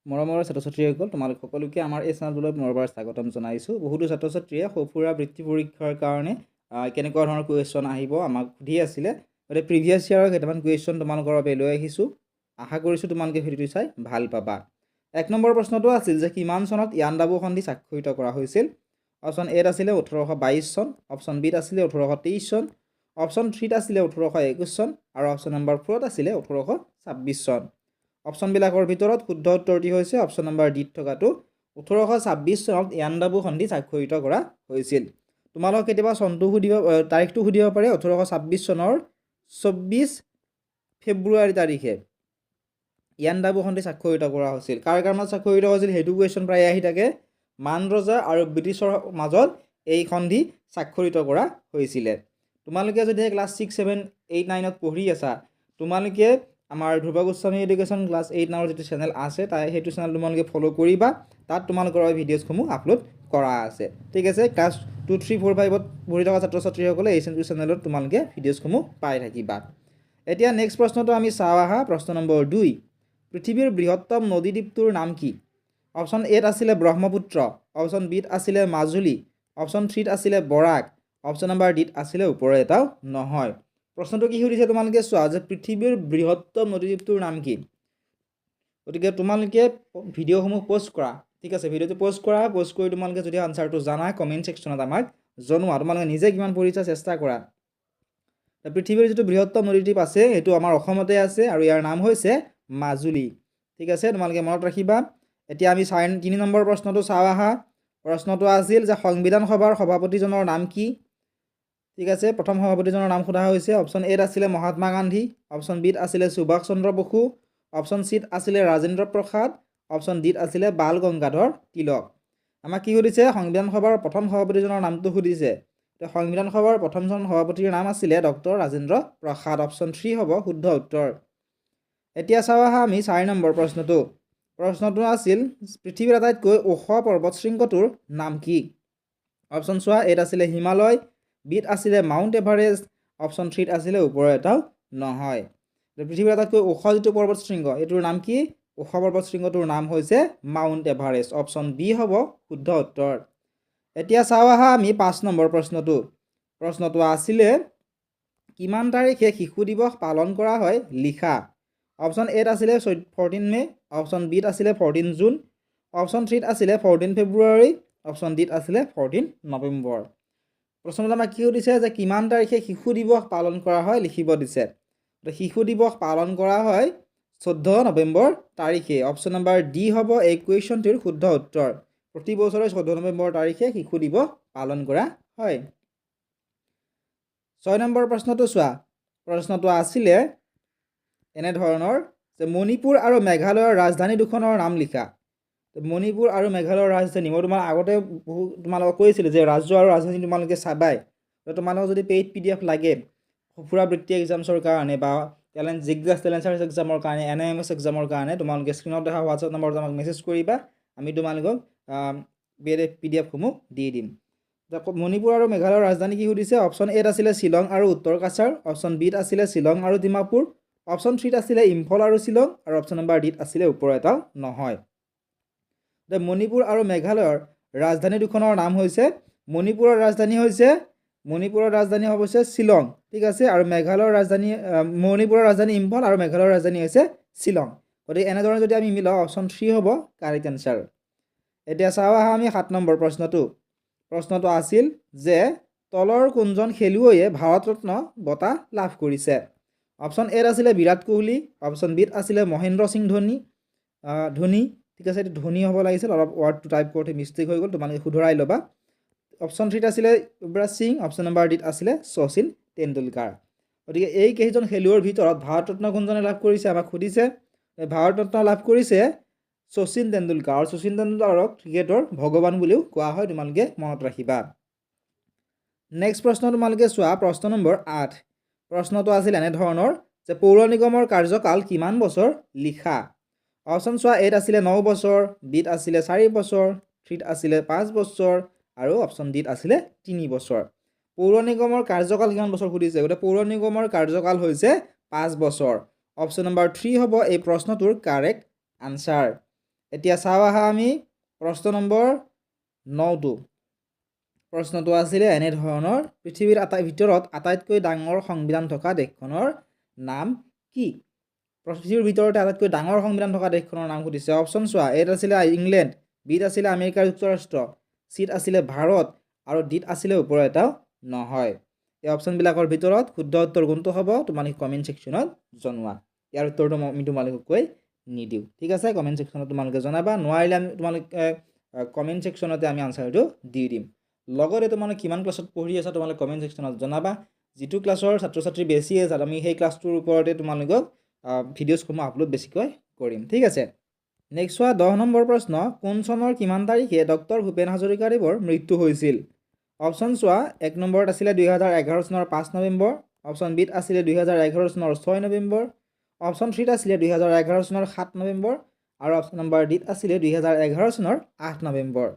মৰমৰ ছাত্ৰ ছাত্ৰীসকল তোমালোক সকলোকে আমাৰ এই চেনেলটোলৈ পুনৰবাৰ স্বাগতম জনাইছোঁ। বহুতো ছাত্ৰ ছাত্ৰীয়ে সফুৰা বৃত্তি পৰীক্ষাৰ কাৰণে কেনেকুৱা ধৰণৰ কুৱেশ্যন আহিব আমাক সুধি আছিলে। গতিকে প্ৰিভিয়াছ ইয়াৰৰ কেইটামান কুৱেশ্যন তোমালোকৰ বাবে লৈ আহিছোঁ। আশা কৰিছোঁ তোমালোকে ভিডিঅ'টো চাই ভাল পাবা। 1 নম্বৰ প্ৰশ্নটো আছিল যে কিমান চনত ইয়াণ্ডাবু সন্ধি স্বাক্ষৰিত কৰা হৈছিল? অপশ্যন এত আছিলে 1822 চন, অপশ্যন বিত আছিলে 1823 চন, অপশ্যন 3ত আছিলে 1821 চন আৰু অপশ্যন নম্বৰ 4ত আছিলে 1826 চন। অপশ্যনবিলাকৰ ভিতৰত শুদ্ধ উত্তৰটি হৈছে অপশ্যন নম্বৰ ডিত থকাটো 1826 চনত ইয়াণ্ডাবু সন্ধি স্বাক্ষৰিত কৰা হৈছিল। তোমালোক কেতিয়াবা চনটো সুধিব, তাৰিখটো সুধিব পাৰে 1826 চনৰ 24 ফেব্ৰুৱাৰী তাৰিখে ইয়াণ্ডাবু সন্ধি স্বাক্ষৰিত কৰা হৈছিল। কাৰ কাৰণত স্বাক্ষৰিত হৈছিল সেইটো কুৱেশ্যন প্ৰায় আহি থাকে। মান ৰজা আৰু ব্ৰিটিছৰ মাজত এই সন্ধি স্বাক্ষৰিত কৰা হৈছিলে। তোমালোকে যদি ক্লাছ 6, 7, 8, 9ত পঢ়ি আছা, তোমালোকে আমাৰ ধ্ৰুৱ গোস্বামী এডুকেশ্যন ক্লাছ 8, 9ৰ যিটো চেনেল আছে সেইটো চেনেল তোমালোকে ফ'ল' কৰিবা। তাত তোমালোকৰ ভিডিঅ'সমূহ আপলোড কৰা আছে। ঠিক আছে, ক্লাছ 2, 3, 4, 5ত পঢ়ি থকা ছাত্ৰ ছাত্ৰীসকলে এই চেনেলত তোমালোকে ভিডিঅ'সমূহ পাই থাকিবা। এতিয়া নেক্সট প্ৰশ্নটো আমি চাওঁ আহা। প্ৰশ্ন নম্বৰ 2, পৃথিৱীৰ বৃহত্তম নদীদ্বীপটোৰ নাম কি? অপশ্যন এত আছিলে ব্ৰহ্মপুত্ৰ, অপশ্যন বিত আছিলে মাজুলী, অপশ্যন 3ত আছিলে বৰাক, অপশ্যন নম্বৰ ডিত আছিলে ওপৰৰ এটাও নহয়। প্ৰশ্নটো কি সুধিছে তোমালোকে চোৱা যে পৃথিৱীৰ বৃহত্তম নদীদ্বীপটোৰ নাম কি? গতিকে তোমালোকে ভিডিঅ'সমূহ প'ষ্ট কৰা। ঠিক আছে, ভিডিঅ'টো প'ষ্ট কৰা। প'ষ্ট কৰি তোমালোকে যদি আনচাৰটো জানা কমেণ্ট ছেকশ্যনত আমাক জনোৱা। তোমালোকে নিজে কিমান পঢ়িছা চেষ্টা কৰা। পৃথিৱীৰ যিটো বৃহত্তম নদীদ্বীপ আছে সেইটো আমাৰ অসমতে আছে আৰু ইয়াৰ নাম হৈছে মাজুলী। ঠিক আছে, তোমালোকে মনত ৰাখিবা। এতিয়া আমি 3 নম্বৰ প্ৰশ্নটো চাওঁ আহা। প্ৰশ্নটো আছিল যে সংবিধান সভাৰ সভাপতিজনৰ নাম কি? ঠিক আছে, প্ৰথম সভাপতিজনৰ নাম সোধা হৈছে। অপশ্যন এত আছিলে মহাত্মা গান্ধী, অপশ্যন বিত আছিলে সুভাষ চন্দ্ৰ বসু, অপশ্যন চিত আছিলে ৰাজেন্দ্ৰ প্ৰসাদ, অপশ্যন ডিত আছিলে বাল গংগাধৰ তিলক। আমাক কি সুধিছে? সংবিধান সভাৰ প্ৰথম সভাপতিজনৰ নামটো সুধিছে। সংবিধান সভাৰ প্ৰথমজন সভাপতিৰ নাম আছিলে ডক্টৰ ৰাজেন্দ্ৰ প্ৰসাদ। অপশ্যন 3 হ'ব শুদ্ধ উত্তৰ। এতিয়া চাওঁ আহা আমি 4 নম্বৰ প্ৰশ্নটো। প্ৰশ্নটো আছিল পৃথিৱীৰ আটাইতকৈ ওখ পৰ্বত শৃংগটোৰ নাম কি? অপশ্যন চোৱা, এত আছিলে হিমালয়, বিত আছিলে মাউণ্ট এভাৰেষ্ট, অপশ্যন 3ত আছিলে ওপৰৰ এটাও নহয়। পৃথিৱীৰ আটাইতকৈ ওখ যিটো পৰ্বত শৃংগ এইটোৰ নাম কি? ওখ পৰ্বত শৃংগটোৰ নাম হৈছে মাউণ্ট এভাৰেষ্ট। অপশ্যন বি হ'ব শুদ্ধ উত্তৰ। এতিয়া চাওঁ আহা আমি 5 নম্বৰ প্ৰশ্নটো। প্ৰশ্নটো আছিলে কিমান তাৰিখে শিশু দিৱস পালন কৰা হয় লিখা। অপশ্যন এত আছিলে 14 মে', অপশ্যন বিত আছিলে 14 জুন, অপশ্যন 3ত আছিলে 14 ফেব্ৰুৱাৰী, অপশ্যন ডিত আছিলে 14 নৱেম্বৰ। প্ৰশ্নটো আমাক কি সুধিছে যে কিমান তাৰিখে শিশু দিৱস পালন কৰা হয় লিখিব দিছে। শিশু দিৱস পালন কৰা হয় 14 নৱেম্বৰ তাৰিখে। অপশ্যন নম্বৰ ডি হ'ব এই কুৱেশ্যনটোৰ শুদ্ধ উত্তৰ। প্ৰতি বছৰে 14 নৱেম্বৰ তাৰিখে শিশু দিৱস পালন কৰা হয়। 6 নম্বৰ প্ৰশ্নটো চোৱা। প্ৰশ্নটো আছিলে এনেধৰণৰ যে মণিপুৰ আৰু মেঘালয়ৰ ৰাজধানী দুখনৰ নাম লিখা। মণিপুৰ আৰু মেঘালয়ৰ ৰাজধানী মই আগতে তোমালোকক কৈছিলোঁ যে ৰাজ্য আৰু ৰাজধানী তোমালোকে চাবাই। তোমালোকক যদি পেইড PDF লাগে সফুৰা বৃত্তি এক্সামছৰ কাৰণে বা জিজ্ঞাছ টেলেণ্ট চাৰ্চ এক্সামৰ কাৰণে, NIMS এক্সামৰ কাৰণে তোমালোকে স্ক্ৰীণত দেখা হোৱাটছআপ নম্বৰত আমাক মেছেজ কৰিবা। আমি তোমালোকক PDF-সমূহ দি দিম। মণিপুৰ আৰু মেঘালয়ৰ ৰাজধানী কি সুধিছে? অপশ্যন এত আছিলে শ্বিলং আৰু উত্তৰ কাছাৰ, অপশ্যন বিত আছিলে শ্বিলং আৰু ডিমাপুৰ, অপশ্যন 3ত আছিলে ইম্ফল আৰু শ্বিলং আৰু অপশ্যন নম্বৰ ডিত আছিলে ওপৰৰ এটাও নহয়। মণিপুৰ আৰু মেঘালয়ৰ ৰাজধানী দুখনৰ নাম হৈছে মণিপুৰৰ ৰাজধানী হৈছে শ্বিলং। ঠিক আছে, আৰু মেঘালয়ৰ ৰাজধানী মণিপুৰৰ ৰাজধানী ইম্ফল আৰু মেঘালয়ৰ ৰাজধানী হৈছে শ্বিলং। গতিকে এনেধৰণে যদি আমি মিলাওঁ অপশ্যন 3 হ'ব কাৰেক্ট এনচাৰ। এতিয়া চাওঁ আহা আমি 7 নম্বৰ প্ৰশ্নটো। প্ৰশ্নটো আছিল যে তলৰ কোনজন খেলুৱৈয়ে ভাৰতৰত্ন বঁটা লাভ কৰিছে। অপশ্যন এত আছিলে বিৰাট কোহলি, অপশ্যন বিত আছিলে মহেন্দ্ৰ সিং ধোনী। ঠিক আছে, এইটো ধোনী হ'ব লাগিছিল, অলপ ৱৰ্ডটো টাইপ কৰোঁতে মিষ্টেক হৈ গ'ল, তোমালোকে শুধৰাই ল'বা। অপশ্যন 3ত আছিলে যুৱৰাজ সিং, অপশ্যন নম্বৰ ডিত আছিলে শচীন তেণ্ডুলকাৰ। গতিকে এই কেইজন খেলুৱৈৰ ভিতৰত ভাৰতৰত্ন কোনজনে লাভ কৰিছে আমাক সুধিছে। ভাৰতৰত্ন লাভ কৰিছে শচীন তেণ্ডুলকাৰ। আৰু শচীন তেণ্ডুলকাৰক ক্ৰিকেটৰ ভগৱান বুলিও কোৱা হয়, তোমালোকে মনত ৰাখিবা। নেক্সট প্ৰশ্ন তোমালোকে চোৱা। প্ৰশ্ন নম্বৰ 8। প্ৰশ্নটো আছিল এনেধৰণৰ যে পৌৰ নিগমৰ কাৰ্যকাল কিমান বছৰ লিখা। অপশ্যন চোৱা, এত আছিলে 9 বছৰ, বিত আছিলে 4 বছৰ, 3ত আছিলে 5 বছৰ আৰু অপশ্যন ডিত আছিলে 3 বছৰ। পৌৰ নিগমৰ কাৰ্যকাল কিমান বছৰ সুধিছে। গতিকে পৌৰ নিগমৰ কাৰ্যকাল হৈছে 5 বছৰ। অপশ্যন নম্বৰ 3 হ'ব এই প্ৰশ্নটোৰ কাৰেক্ট আনচাৰ। এতিয়া চাওঁ আহা আমি প্ৰশ্ন নম্বৰ 9টো। প্ৰশ্নটো আছিলে এনে ধৰণৰ পৃথিৱীৰ ভিতৰত আটাইতকৈ ডাঙৰ সংবিধান থকা দেশখনৰ নাম কি? পৃথিৱীৰ ভিতৰতে আটাইতকৈ ডাঙৰ সংবিধান থকা দেশখনৰ নাম সুধিছে। অপশ্যন চোৱা, এত আছিলে ইংলেণ্ড, বিত আছিলে আমেৰিকা যুক্তৰাষ্ট্ৰ, চিত আছিলে ভাৰত আৰু ডিত আছিলে ওপৰৰ এটাও নহয়। এই অপশ্যনবিলাকৰ ভিতৰত শুদ্ধ উত্তৰ কোনটো হ'ব তোমালোকে কমেণ্ট ছেকশ্যনত জনোৱা। ইয়াৰ উত্তৰটো আমি তোমালোকক কৈ নিদিওঁ, ঠিক আছে? কমেণ্ট ছেকশ্যনত তোমালোকে জনাবা, নোৱাৰিলে আমি তোমালোকে কমেণ্ট ছেকশ্যনতে আমি আনচাৰটো দি দিম। লগতে তোমালোকে কিমান ক্লাছত পঢ়ি আছা তোমালোকে কমেণ্ট ছেকশ্যনত জনাবা। যিটো ক্লাছৰ ছাত্ৰ ছাত্ৰী বেছি আছে আমি সেই ক্লাছটোৰ ওপৰতে তোমালোকক ভিডিঅ'সমূহ আপলোড বেছিকৈ কৰিম, ঠিক আছে? নেক্সট চোৱা 10 নম্বৰ প্ৰশ্ন, কোন চনৰ কিমান তাৰিখে ডক্টৰ ভূপেন হাজৰিকাদেৱৰ মৃত্যু হৈছিল? অপশ্যন চোৱা, 1 নম্বৰত আছিলে 2011 চনৰ 5 নৱেম্বৰ, অপশ্যন বিত আছিলে 2011 চনৰ 6 নৱেম্বৰ, অপশ্যন চিত আছিলে 2011 চনৰ 7 নৱেম্বৰ আৰু অপশ্যন নম্বৰ ডিত আছিলে 2011 চনৰ 8 নৱেম্বৰ।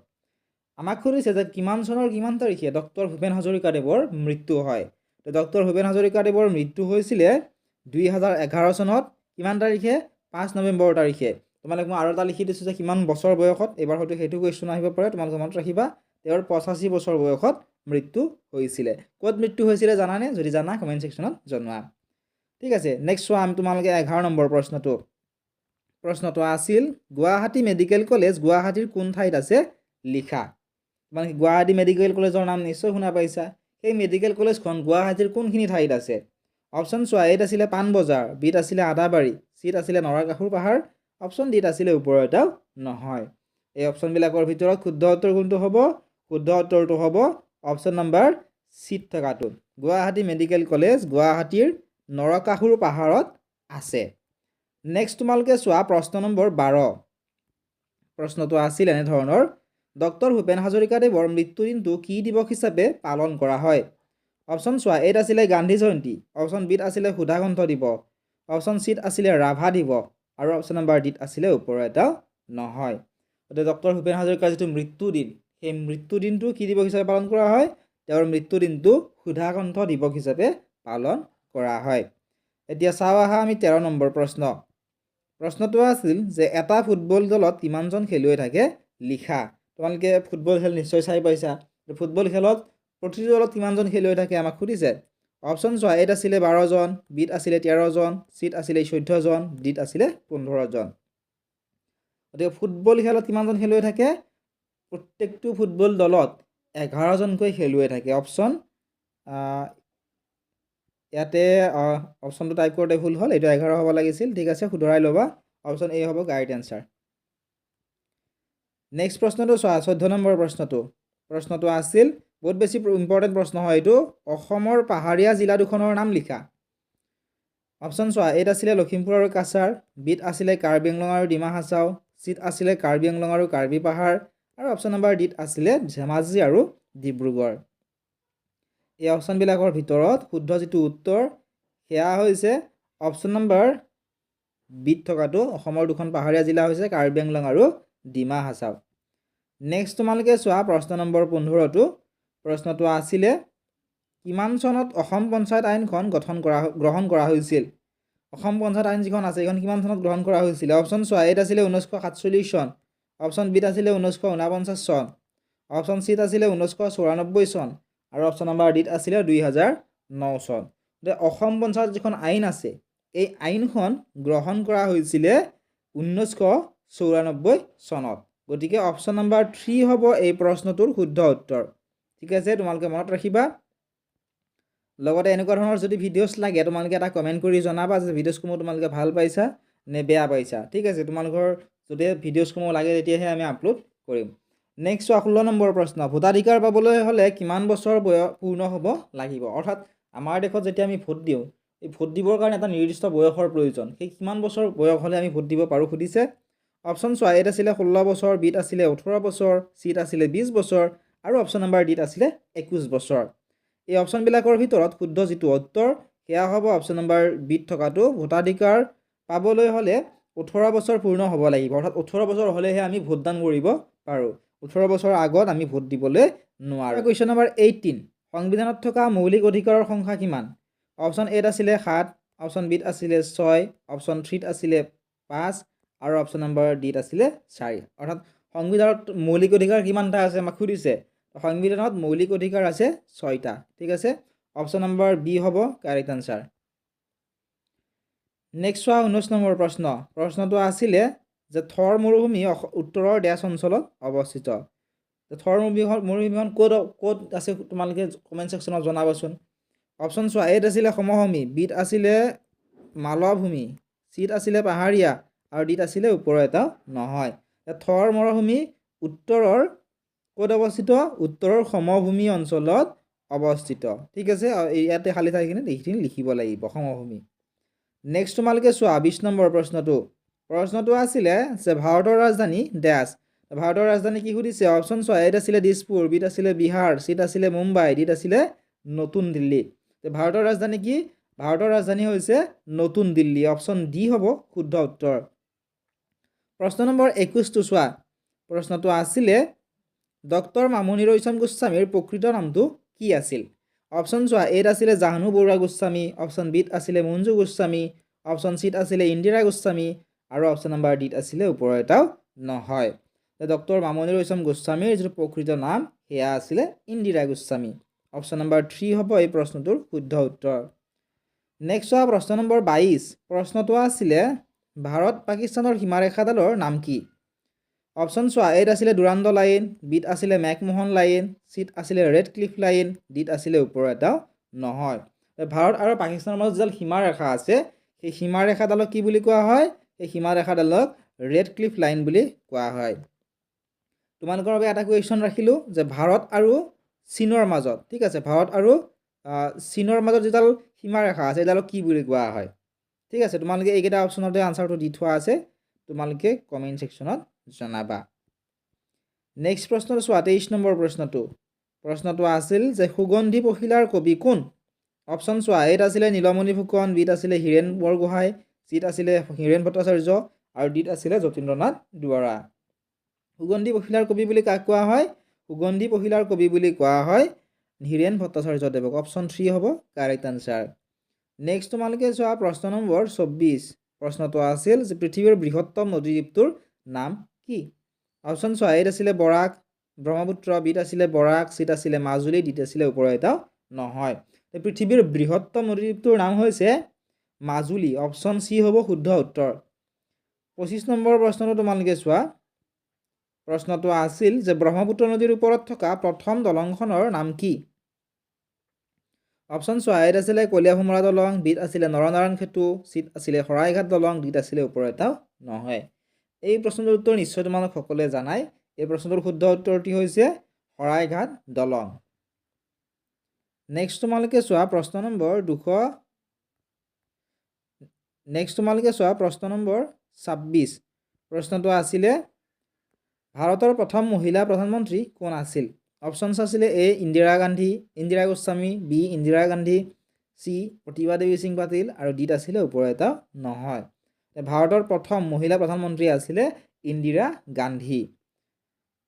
আমাক সুধিছে যে কিমান চনৰ কিমান তাৰিখে ডক্টৰ ভূপেন হাজৰিকাদেৱৰ মৃত্যু হয়। তো ডক্টৰ ভূপেন হাজৰিকাদেৱৰ মৃত্যু হৈছিলে 2011 চনত কিমান তাৰিখে? 5 নৱেম্বৰ তাৰিখে। তোমালোকে মই আৰু এটা লিখি দিছোঁ যে কিমান বছৰ বয়সত, এইবাৰ হয়তো সেইটো কুৱেশ্যন আহিব পাৰে, তোমালোকে মনত ৰাখিবা। তেওঁৰ 85 বছৰ বয়সত মৃত্যু হৈছিলে। ক'ত মৃত্যু হৈছিলে জানানে? যদি জানা কমেণ্ট ছেকশ্যনত জনোৱা, ঠিক আছে? নেক্সট চোৱা আমি তোমালোকে 11 নম্বৰ প্ৰশ্নটো আছিল গুৱাহাটী মেডিকেল কলেজ গুৱাহাটীৰ কোন ঠাইত আছে লিখা। তোমালোকে গুৱাহাটী মেডিকেল কলেজৰ নাম নিশ্চয় শুনা পাইছা। সেই মেডিকেল কলেজখন গুৱাহাটীৰ কোনখিনি ঠাইত আছে? অপশ্যন চোৱা, এত আছিলে পাণবজাৰ, বিত আছিলে আদাবাৰী, চিত আছিলে নৰাকাসুৰ পাহাৰ, অপশ্যন ডিত আছিলে ওপৰৰ এটাও নহয়। এই অপশ্যনবিলাকৰ ভিতৰত শুদ্ধ উত্তৰ কোনটো হ'ব? শুদ্ধ উত্তৰটো হ'ব অপশ্যন নম্বৰ চিত থকাটো। গুৱাহাটী মেডিকেল কলেজ গুৱাহাটীৰ নৰকাসুৰ পাহাৰত আছে। নেক্সট তোমালোকে চোৱা প্ৰশ্ন নম্বৰ 12। প্ৰশ্নটো আছিল এনেধৰণৰ, ডক্টৰ ভূপেন হাজৰিকাদেৱৰ মৃত্যুদিনটো কি দিৱস হিচাপে পালন কৰা হয়? অপশ্যন চোৱা, এত আছিলে গান্ধী জয়ন্তী, অপশ্যন বিত আছিলে সুধাকণ্ঠ দিৱস, অপশ্যন চিত আছিলে ৰাভা দিৱস আৰু অপশ্যন নম্বৰ ডিত আছিলে ওপৰৰ এটাও নহয়। গতিকে ডক্টৰ ভূপেন হাজৰিকাৰ যিটো মৃত্যুদিন, সেই মৃত্যুদিনটো কি দিৱস হিচাপে পালন কৰা হয়? তেওঁৰ মৃত্যুদিনটো সুধাকণ্ঠ দিৱস হিচাপে পালন কৰা হয়। এতিয়া চাওঁ আহা আমি 13 নম্বৰ প্ৰশ্নটো আছিল যে এটা ফুটবল দলত কিমানজন খেলুৱৈ থাকে লিখা। তোমালোকে ফুটবল খেল নিশ্চয় চাই পাইছা। ফুটবল খেলত প্ৰতিটো দলত কিমানজন খেলুৱৈ থাকে আমাক সুধিছে। অপশ্যন চোৱা, এত আছিলে 12 জন, বিত আছিলে 13 জন, চিত আছিলে 14 জন, ডিত আছিলে 15 জন। গতিকে ফুটবল খেলত কিমানজন খেলুৱৈ থাকে? প্ৰত্যেকটো ফুটবল দলত 11 জনকৈ খেলুৱৈ থাকে। অপশ্যন ইয়াতে অপশ্যনটো টাইপ কৰোঁতে ভুল হ'ল, এইটো 11 হ'ব লাগিছিল, ঠিক আছে? শুধৰাই ল'বা, অপশ্যন এ হ'ব কাৰেক্ট এনচাৰ। নেক্সট প্ৰশ্নটো চোৱা 14 নম্বৰ প্ৰশ্নটো আছিল বহুত বেছি ইম্পৰ্টেণ্ট প্ৰশ্ন হয় এইটো, অসমৰ পাহাৰীয়া জিলা দুখনৰ নাম লিখা। অপশ্যন চোৱা, এত আছিলে লখিমপুৰ আৰু কাছাৰ, বিত আছিলে কাৰ্বি আংলং আৰু ডিমা হাছাও, চিত আছিলে কাৰ্বি আংলং আৰু কাৰ্বি পাহাৰ আৰু অপশ্যন নম্বৰ ডিত আছিলে ধেমাজি আৰু ডিব্ৰুগড়। এই অপশ্যনবিলাকৰ ভিতৰত শুদ্ধ যিটো উত্তৰ সেয়া হৈছে অপশ্যন নম্বৰ বিত থকাটো। অসমৰ দুখন পাহাৰীয়া জিলা হৈছে কাৰ্বি আংলং আৰু ডিমা হাছাও। নেক্সট তোমালোকে চোৱা প্ৰশ্ন নম্বৰ 15টো। প্ৰশ্নটো আছিলে কিমান চনত অসম পঞ্চায়ত আইনখন গ্ৰহণ কৰা হৈছিল? অসম পঞ্চায়ত আইন যিখন আছে এইখন কিমান চনত গ্ৰহণ কৰা হৈছিলে? অপশ্যন চোৱা, এত আছিলে 1947 চন, অপশ্যন বিত আছিলে 1949 চন, অপশ্যন চিত আছিলে 1994 চন আৰু অপশ্যন নম্বৰ ডিত আছিলে 2009 চন। অসম পঞ্চায়ত যিখন আইন আছে এই আইনখন গ্ৰহণ কৰা হৈছিলে 1994 চনত। গতিকে অপশ্যন নম্বৰ 3 হ'ব এই প্ৰশ্নটোৰ শুদ্ধ উত্তৰ, ঠিক আছে? তোমালোকে মনত ৰাখিবা। লগতে এনেকুৱা ধৰণৰ যদি ভিডিঅ'ছ লাগে তোমালোকে এটা কমেণ্ট কৰি জনাবা যে ভিডিঅ'ছসমূহ তোমালোকে ভাল পাইছা নে বেয়া পাইছা, ঠিক আছে? তোমালোকৰ যদি ভিডিঅ'ছসমূহ লাগে তেতিয়াহে আমি আপলোড কৰিম। নেক্সট 16 নম্বৰ প্ৰশ্ন, ভোটাধিকাৰ পাবলৈ হ'লে কিমান বছৰ বয়স পূৰ্ণ হ'ব লাগিব? অৰ্থাৎ আমাৰ দেশত যেতিয়া আমি ভোট দিওঁ, এই ভোট দিবৰ কাৰণে এটা নিৰ্দিষ্ট বয়সৰ প্ৰয়োজন। সেই কিমান বছৰ বয়স হ'লে আমি ভোট দিব পাৰোঁ সুধিছে। অপশ্যন চোৱা, এত আছিলে 16 বছৰ, বিত আছিলে 18 বছৰ, চিত আছিলে 20 বছৰ আৰু অপশ্যন নম্বৰ ডিত আছিলে 21 বছৰ। এই অপশ্যনবিলাকৰ ভিতৰত শুদ্ধ যিটো উত্তৰ সেয়া হ'ব অপশ্যন নম্বৰ বিত থকাটো। ভোটাধিকাৰ পাবলৈ হ'লে 18 বছৰ পূৰ্ণ হ'ব লাগিব। অৰ্থাৎ 18 বছৰ হ'লেহে আমি ভোটদান কৰিব পাৰোঁ। 18 বছৰৰ আগত আমি ভোট দিবলৈ নোৱাৰোঁ। কুৱেশ্যন নম্বৰ 18, সংবিধানত থকা মৌলিক অধিকাৰৰ সংখ্যা কিমান? অপশ্যন এত আছিলে 7, অপশ্যন বিত আছিলে 6, অপশ্যন চিত আছিলে 5 আৰু অপশ্যন নম্বৰ ডিত আছিলে 4 অৰ্থাৎ সংবিধানত মৌলিক অধিকাৰ কিমানটা আছে আমাক সুধিছে সংবিধানত মৌলিক অধিকাৰ আছে 6টা ঠিক আছে অপশ্যন নম্বৰ বি হ'ব কাৰেক্ট আনসাৰ নেক্সট চোৱা 19 নম্বৰ প্ৰশ্নটো আছিলে যে থৰ মৰুভূমি উত্তৰৰ ডেছ অঞ্চলত অৱস্থিত থৰ মৰুভূমিখন ক'ত আছে তোমালোকে কমেণ্ট ছেকশ্যনত জনাবচোন অপশ্যন চোৱা এত আছিলে সমভূমি বিত আছিলে মালভূমি চিত আছিলে পাহাৰীয়া আৰু ডিত আছিলে ওপৰৰ এটা নহয় থৰ মৰুভূমি উত্তৰৰ ক'ত অৱস্থিত উত্তৰৰ সমভূমি অঞ্চলত অৱস্থিত ঠিক আছে ইয়াতে খালী ঠাইখিনি এইখিনি লিখিব লাগিব সমভূমি নেক্সট তোমালোকে চোৱা 20 নম্বৰ প্ৰশ্নটো আছিলে যে ভাৰতৰ ৰাজধানী ডেছ ভাৰতৰ ৰাজধানী কি সুধিছে অপশ্যন চোৱা এত আছিলে দিছপুৰ বিত আছিলে বিহাৰ চিত আছিলে মুম্বাই ডিত আছিলে নতুন দিল্লী ভাৰতৰ ৰাজধানী কি ভাৰতৰ ৰাজধানী হৈছে নতুন দিল্লী অপশ্যন ডি হ'ব শুদ্ধ উত্তৰ প্ৰশ্ন নম্বৰ 21 টো চোৱা প্ৰশ্নটো আছিলে ডক্টৰ মামণি ৰয়ছম গোস্বামীৰ প্ৰকৃত নামটো কি আছিল অপশ্যন চোৱা এত আছিলে জাহ্নু বৰুৱা গোস্বামী অপশ্যন বিত আছিলে মঞ্জু গোস্বামী অপশ্যন চিত আছিলে ইন্দিৰা গোস্বামী আৰু অপশ্যন নম্বৰ ডিত আছিলে ওপৰৰ এটাও নহয় ডক্টৰ মামণি ৰয়ছম গোস্বামীৰ যিটো প্ৰকৃত নাম সেয়া আছিলে ইন্দিৰা গোস্বামী অপশ্যন নম্বৰ 3 হ'ব এই প্ৰশ্নটোৰ শুদ্ধ উত্তৰ নেক্সট চোৱা প্ৰশ্ন নম্বৰ 22 প্ৰশ্নটো আছিলে ভাৰত পাকিস্তানৰ সীমাৰেখাডালৰ নাম কি অপশ্যন চোৱা এত আছিলে দুৰান্দ লাইন বিত আছিলে মেকমোহন লাইন চিত আছিলে ৰেড ক্লিফ লাইন ডিত আছিলে ওপৰৰ এটাও নহয় ভাৰত আৰু পাকিস্তানৰ মাজত যিডাল সীমাৰেখা আছে সেই সীমাৰেখাডালক কি বুলি কোৱা হয় এই সীমাৰেখাডালক ৰেড ক্লিফ লাইন বুলি কোৱা হয় তোমালোকৰ বাবে এটা কুৱেশ্যন ৰাখিলোঁ যে ভাৰত আৰু চীনৰ মাজত ঠিক আছে ভাৰত আৰু চীনৰ মাজত যিডাল সীমাৰেখা আছে এইডালক কি বুলি কোৱা হয় ঠিক আছে তোমালোকে এইকেইটা অপশ্যনতে আনচাৰটো দি থোৱা আছে তোমালোকে কমেণ্ট ছেকশ্যনত জনাবা নেক্সট প্ৰশ্নটো চোৱা 23 নম্বৰ প্ৰশ্নটো আছিল যে সুগন্ধি পখিলাৰ কবি কোন অপশ্যন চোৱা এত আছিলে নীলমণি ফুকন বিত আছিলে হীৰেণ বৰগোহাঁই চিত আছিলে হীৰেণ ভট্টাচাৰ্য আৰু ডিত আছিলে যতীন্দ্ৰনাথ দুৱৰা সুগন্ধি পখিলাৰ কবি বুলি কাক কোৱা হয় সুগন্ধি পখিলাৰ কবি বুলি কোৱা হয় হীৰেণ ভট্টাচাৰ্যদেৱক অপশ্যন 3 হ'ব কাৰেক্ট আনসাৰ নেক্সট তোমালোকে চোৱা প্ৰশ্ন নম্বৰ 24 প্ৰশ্নটো আছিল যে পৃথিৱীৰ বৃহত্তম নদীদ্বীপটোৰ নাম কি অপশ্যন চোৱা এত আছিলে বৰাক ব্ৰহ্মপুত্ৰ বিত আছিলে বৰাক চিত আছিলে মাজুলী ডিত আছিলে ওপৰৰ এটাও নহয় পৃথিৱীৰ বৃহত্তম নদীদ্বীপটোৰ নাম হৈছে মাজুলী অপশ্যন চি হ'ব শুদ্ধ উত্তৰ 25 নম্বৰ প্ৰশ্নটো তোমালোকে চোৱা প্ৰশ্নটো আছিল যে ব্ৰহ্মপুত্ৰ নদীৰ ওপৰত থকা প্ৰথম দলংখনৰ নাম কি অপশ্যন চোৱা এত আছিলে কলীয়াভোমোৰা দলং বিত আছিলে নৰনাৰায়ণ সেতু চিত আছিলে শৰাইঘাট দলং ডিত আছিলে ওপৰৰ এটাও নহয় এই প্ৰশ্নটোৰ উত্তৰ নিশ্চয় তোমালোক সকলোৱে জানাই এই প্ৰশ্নটোৰ শুদ্ধ উত্তৰটি হৈছে শৰাইঘাট দলং নেক্সট তোমালোকে চোৱা প্ৰশ্ন নম্বৰ 26 প্ৰশ্নটো আছিলে ভাৰতৰ প্ৰথম মহিলা প্ৰধানমন্ত্ৰী কোন আছিল অপশ্যনছ আছিলে এ ইন্দিৰা গোস্বামী বি ইন্দিৰা গান্ধী চি প্ৰতিভা দেৱী সিং পাটিল আৰু ডিত আছিলে ওপৰৰ এটা নহয় ভাৰতৰ প্ৰথম মহিলা প্ৰধানমন্ত্ৰী আছিলে ইন্দিৰা গান্ধী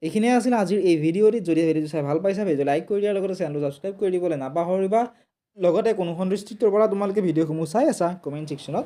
এইখিনিয়ে আছিল আজিৰ এই ভিডিঅ'টিত যদি ভিডিঅ'টো চাই ভাল পাইছা ভিডিঅ' লাইক কৰি দিয়াৰ লগতে চেনেলটো ছাবস্ক্ৰাইব কৰি দিবলৈ নাপাহৰিবা লগতে কোনখন ডিষ্ট্ৰিক্টৰ পৰা তোমালোকে ভিডিঅ'সমূহ চাই আছা কমেণ্ট ছেকশ্যনত